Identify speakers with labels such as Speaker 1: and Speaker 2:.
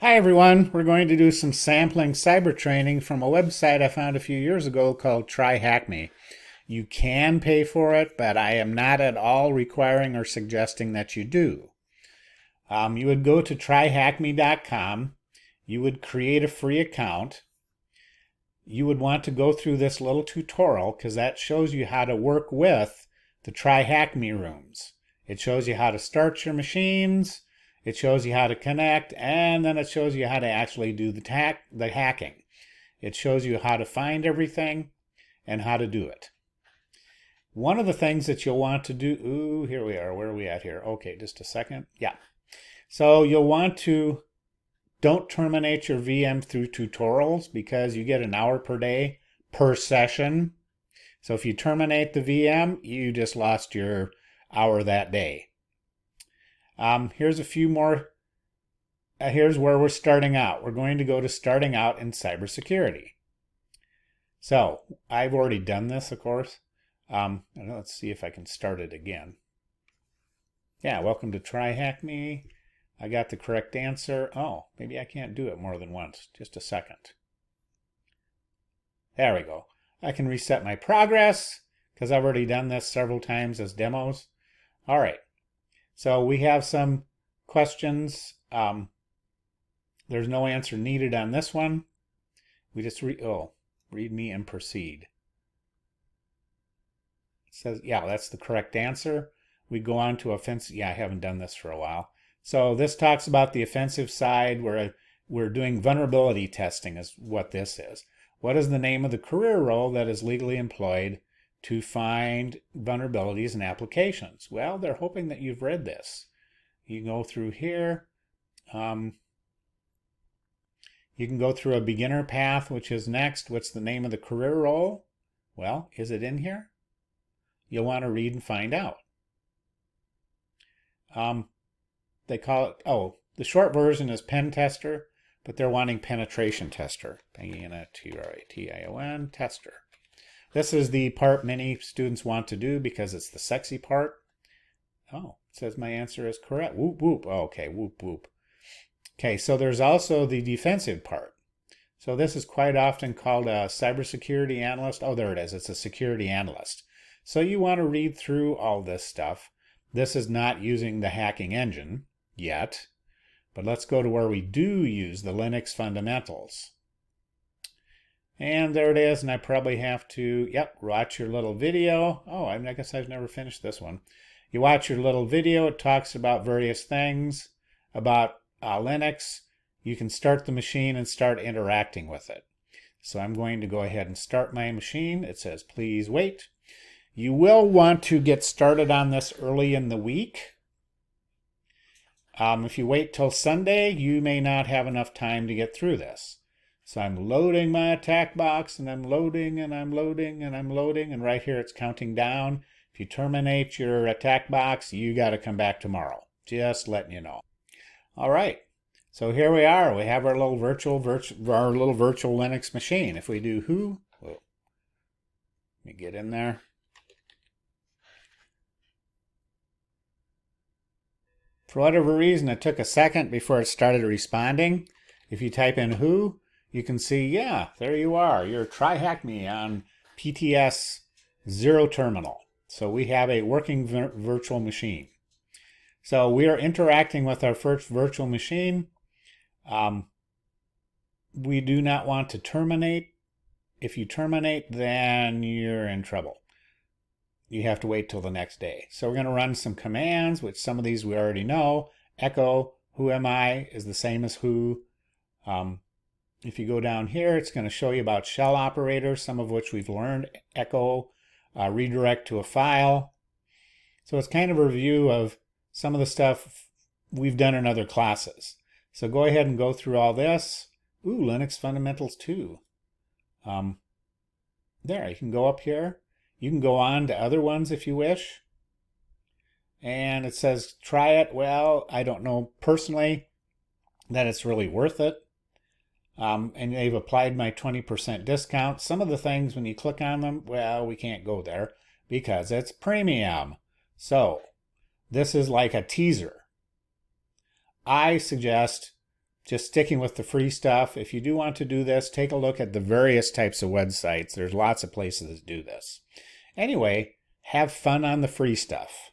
Speaker 1: Hi everyone, we're going to do some sampling cyber training from a website I found a few years ago called TryHackMe. You can pay for it, but I am not at all requiring or suggesting that you do. You would go to tryhackme.com, you would create a free account, you would want to go through this little tutorial because that shows you how to work with the TryHackMe rooms. It shows you how to start your machines, it shows you how to connect, and then it shows you how to actually do the hacking. It shows you how to find everything and how to do it. One of the things that you'll want to do, here we are, where are we at here? Okay, just a second. Yeah. So you'll want to, don't terminate your VM through tutorials because you get an hour per day per session. So if you terminate the VM, you just lost your hour that day. Here's a few more. Here's where we're starting out. We're going to go to starting out in cybersecurity. So I've already done this, of course. Let's see if I can start it again. Yeah, welcome to TryHackMe. I got the correct answer. Oh, maybe I can't do it more than once. Just a second. There we go. I can reset my progress because I've already done this several times as demos. All right. So we have some questions. There's no answer needed on this one. We just read me and proceed. It says, yeah, that's the correct answer. We go on to offensive. Yeah, I haven't done this for a while. So this talks about the offensive side where we're doing vulnerability testing is what this is. What is the name of the career role that is legally employed to find vulnerabilities in applications? Well, they're hoping that you've read this. You can go through here. You can go through a beginner path, which is next. What's the name of the career role? Well, is it in here? You'll want to read and find out. They call it, the short version is pen tester, but they're wanting penetration tester. Penetration tester. This is the part many students want to do because it's the sexy part. Oh, it says my answer is correct. Whoop, whoop. Oh, okay, whoop, whoop. Okay, so there's also the defensive part. So this is quite often called a cybersecurity analyst. Oh, there it is. It's a security analyst. So you want to read through all this stuff. This is not using the hacking engine yet, but let's go to where we do use the Linux fundamentals. And there it is, and I probably have to, watch your little video. Oh, I guess I've never finished this one. You watch your little video. It talks about various things about Linux. You can start the machine and start interacting with it. So I'm going to go ahead and start my machine. It says, please wait. You will want to get started on this early in the week. If you wait till Sunday, you may not have enough time to get through this. So I'm loading my attack box, and I'm loading, and I'm loading, and I'm loading, and right here it's counting down. If you terminate your attack box, you got to come back tomorrow. Just letting you know. All right, so here we are. We have our little virtual Linux machine. If we do who, let me get in there. For whatever reason, it took a second before it started responding. If you type in who, you can see, yeah, there you are. You're TryHackMe on PTS 0 terminal. So we have a working virtual machine. So we are interacting with our first virtual machine. We do not want to terminate. If you terminate, then you're in trouble. You have to wait till the next day. So we're going to run some commands, which some of these we already know. Echo, who am I, is the same as who. If you go down here, it's going to show you about shell operators, some of which we've learned. Echo, redirect to a file. So it's kind of a review of some of the stuff we've done in other classes. So go ahead and go through all this. Ooh, Linux Fundamentals 2. There, you can go up here. You can go on to other ones if you wish. And it says try it. Well, I don't know personally that it's really worth it. And they've applied my 20% discount. Some of the things, when you click on them, well, we can't go there because it's premium. So this is like a teaser. I suggest just sticking with the free stuff. If you do want to do this, take a look at the various types of websites. There's lots of places that do this. Anyway, have fun on the free stuff.